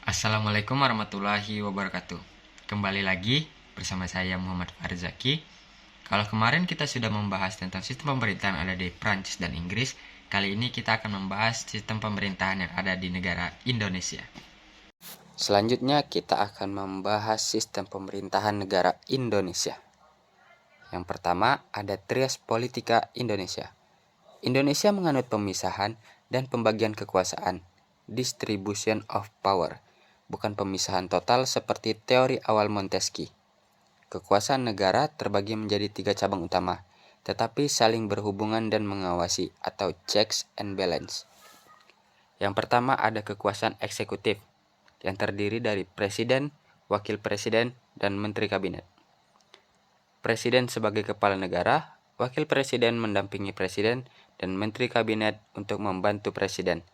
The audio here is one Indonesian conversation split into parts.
Assalamualaikum warahmatullahi wabarakatuh. Kembali lagi bersama saya Muhammad Farzaki. Kalau kemarin kita sudah membahas tentang sistem pemerintahan ada di Prancis dan Inggris, kali ini kita akan membahas sistem pemerintahan yang ada di negara Indonesia. Selanjutnya kita akan membahas sistem pemerintahan negara Indonesia. Yang pertama ada Trias Politika Indonesia. Indonesia menganut pemisahan dan pembagian kekuasaan, distribution of power, bukan pemisahan total seperti teori awal Montesquieu. Kekuasaan negara terbagi menjadi 3 cabang utama, tetapi saling berhubungan dan mengawasi atau checks and balance. Yang pertama ada kekuasaan eksekutif, yang terdiri dari presiden, wakil presiden, dan menteri kabinet. Presiden sebagai kepala negara, wakil presiden mendampingi presiden, dan menteri kabinet untuk membantu presiden,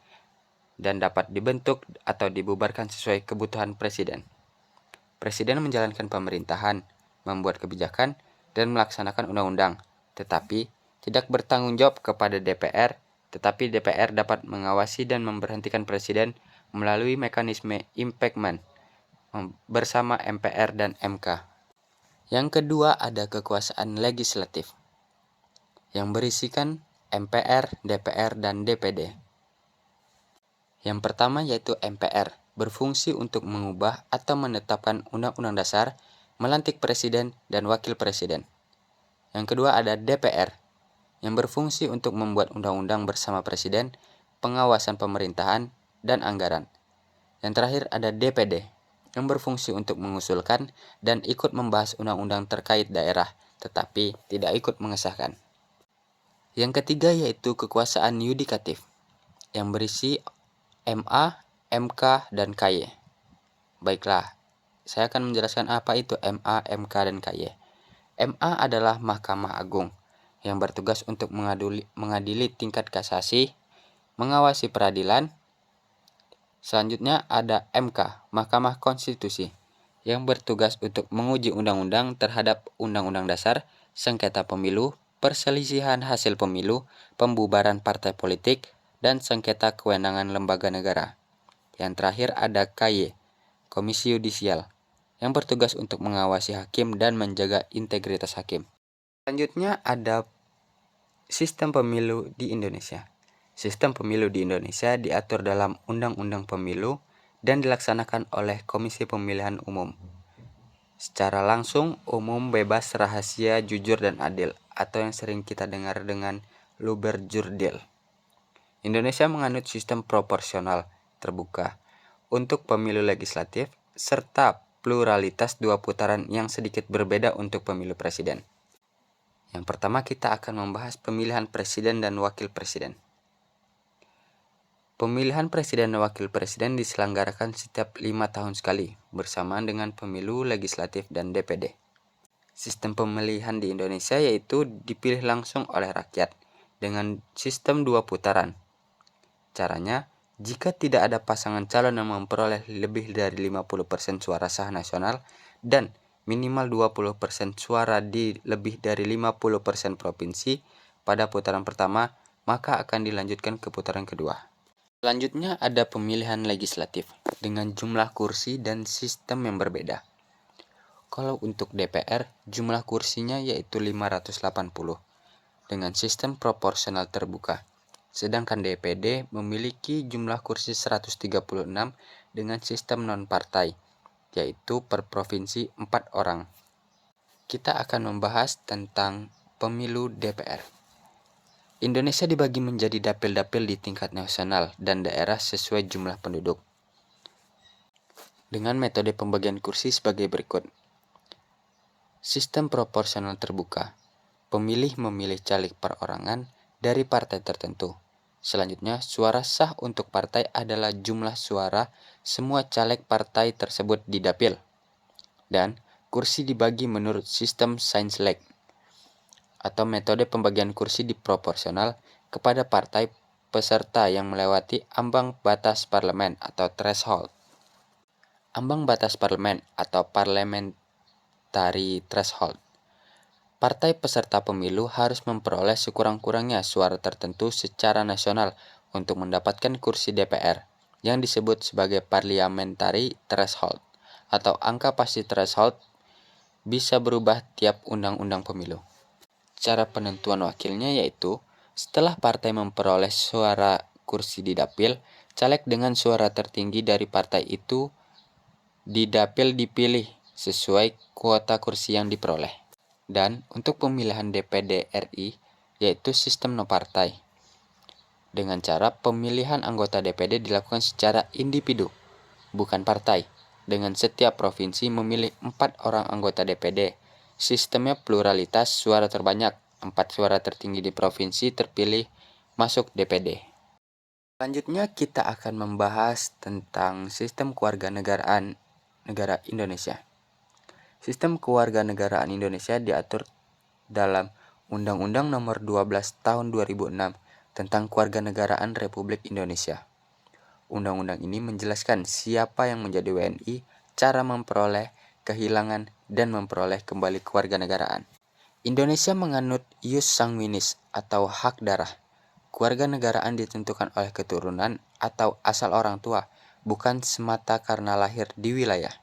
dan dapat dibentuk atau dibubarkan sesuai kebutuhan presiden. Presiden menjalankan pemerintahan, membuat kebijakan, dan melaksanakan undang-undang, tetapi tidak bertanggung jawab kepada DPR, tetapi DPR dapat mengawasi dan memberhentikan presiden melalui mekanisme impeachment bersama MPR dan MK. Yang kedua ada kekuasaan legislatif, yang berisikan MPR, DPR, dan DPD. Yang pertama yaitu MPR, berfungsi untuk mengubah atau menetapkan undang-undang dasar, melantik presiden dan wakil presiden. Yang kedua ada DPR, yang berfungsi untuk membuat undang-undang bersama presiden, pengawasan pemerintahan, dan anggaran. Yang terakhir ada DPD, yang berfungsi untuk mengusulkan dan ikut membahas undang-undang terkait daerah, tetapi tidak ikut mengesahkan. Yang ketiga yaitu kekuasaan yudikatif, yang berisi MA, MK, dan KY. Baiklah, saya akan menjelaskan apa itu MA, MK, dan KY. MA adalah Mahkamah Agung, yang bertugas untuk mengadili tingkat kasasi, mengawasi peradilan. Selanjutnya ada MK, Mahkamah Konstitusi, yang bertugas untuk menguji undang-undang terhadap undang-undang dasar, sengketa pemilu, perselisihan hasil pemilu, pembubaran partai politik, dan sengketa kewenangan lembaga negara. Yang terakhir ada KY, Komisi Yudisial, yang bertugas untuk mengawasi hakim dan menjaga integritas hakim. Selanjutnya ada sistem pemilu di Indonesia. Sistem pemilu di Indonesia diatur dalam Undang-Undang Pemilu dan dilaksanakan oleh Komisi Pemilihan Umum. Secara langsung, umum, bebas, rahasia, jujur, dan adil, atau yang sering kita dengar dengan luber jurdil. Indonesia menganut sistem proporsional terbuka untuk pemilu legislatif serta pluralitas 2 putaran yang sedikit berbeda untuk pemilu presiden. Yang pertama kita akan membahas pemilihan presiden dan wakil presiden. Pemilihan presiden dan wakil presiden diselenggarakan setiap 5 tahun sekali bersamaan dengan pemilu legislatif dan DPD. Sistem pemilihan di Indonesia yaitu dipilih langsung oleh rakyat dengan sistem 2 putaran. Caranya, jika tidak ada pasangan calon yang memperoleh lebih dari 50% suara sah nasional dan minimal 20% suara di lebih dari 50% provinsi pada putaran pertama, maka akan dilanjutkan ke putaran kedua. Selanjutnya ada pemilihan legislatif dengan jumlah kursi dan sistem yang berbeda. Kalau untuk DPR, jumlah kursinya yaitu 580 dengan sistem proporsional terbuka. Sedangkan DPD memiliki jumlah kursi 136 dengan sistem non-partai, yaitu per provinsi 4 orang. Kita akan membahas tentang pemilu DPR. Indonesia dibagi menjadi dapil-dapil di tingkat nasional dan daerah sesuai jumlah penduduk. Dengan metode pembagian kursi sebagai berikut. Sistem proporsional terbuka. Pemilih memilih caleg perorangan dari partai tertentu. Selanjutnya, suara sah untuk partai adalah jumlah suara semua caleg partai tersebut di dapil. Dan kursi dibagi menurut sistem Sainz-Lek atau metode pembagian kursi diproporsional kepada partai peserta yang melewati ambang batas parlemen atau threshold. Ambang batas parlemen atau parliamentary threshold. Partai peserta pemilu harus memperoleh sekurang-kurangnya suara tertentu secara nasional untuk mendapatkan kursi DPR yang disebut sebagai parliamentary threshold atau angka pasti threshold bisa berubah tiap undang-undang pemilu. Cara penentuan wakilnya yaitu setelah partai memperoleh suara kursi di dapil, caleg dengan suara tertinggi dari partai itu di dapil dipilih sesuai kuota kursi yang diperoleh. Dan untuk pemilihan DPD RI yaitu sistem no partai. Dengan cara pemilihan anggota DPD dilakukan secara individu, bukan partai. Dengan setiap provinsi memilih 4 orang anggota DPD. Sistemnya pluralitas suara terbanyak, 4 suara tertinggi di provinsi terpilih masuk DPD. Selanjutnya kita akan membahas tentang sistem kewarganegaraan negara Indonesia. Sistem kewarganegaraan Indonesia diatur dalam Undang-Undang Nomor 12 Tahun 2006 tentang Kewarganegaraan Republik Indonesia. Undang-undang ini menjelaskan siapa yang menjadi WNI, cara memperoleh, kehilangan, dan memperoleh kembali kewarganegaraan. Indonesia menganut ius sanguinis atau hak darah. Kewarganegaraan ditentukan oleh keturunan atau asal orang tua, bukan semata karena lahir di wilayah.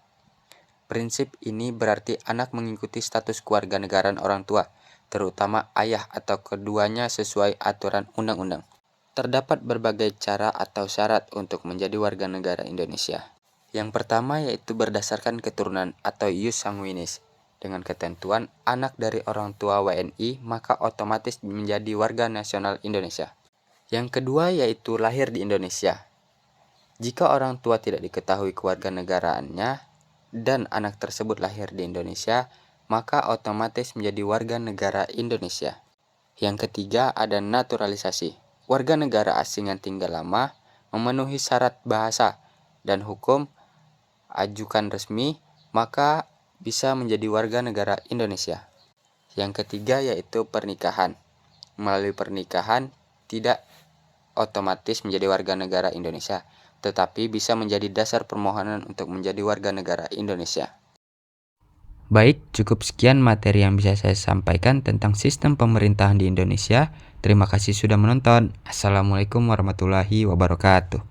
Prinsip ini berarti anak mengikuti status kewarganegaraan orang tua, terutama ayah atau keduanya sesuai aturan undang-undang. Terdapat berbagai cara atau syarat untuk menjadi warga negara Indonesia. Yang pertama yaitu berdasarkan keturunan atau ius sanguinis. Dengan ketentuan anak dari orang tua WNI maka otomatis menjadi warga nasional Indonesia. Yang kedua yaitu lahir di Indonesia. Jika orang tua tidak diketahui kewarganegaraannya dan anak tersebut lahir di Indonesia, maka otomatis menjadi warga negara Indonesia. Yang ketiga ada naturalisasi. Warga negara asing yang tinggal lama, memenuhi syarat bahasa dan hukum, ajukan resmi, maka bisa menjadi warga negara Indonesia. Yang ketiga yaitu pernikahan. Melalui pernikahan tidak otomatis menjadi warga negara Indonesia, tetapi bisa menjadi dasar permohonan untuk menjadi warga negara Indonesia. Baik, cukup sekian materi yang bisa saya sampaikan tentang sistem pemerintahan di Indonesia. Terima kasih sudah menonton. Assalamualaikum warahmatullahi wabarakatuh.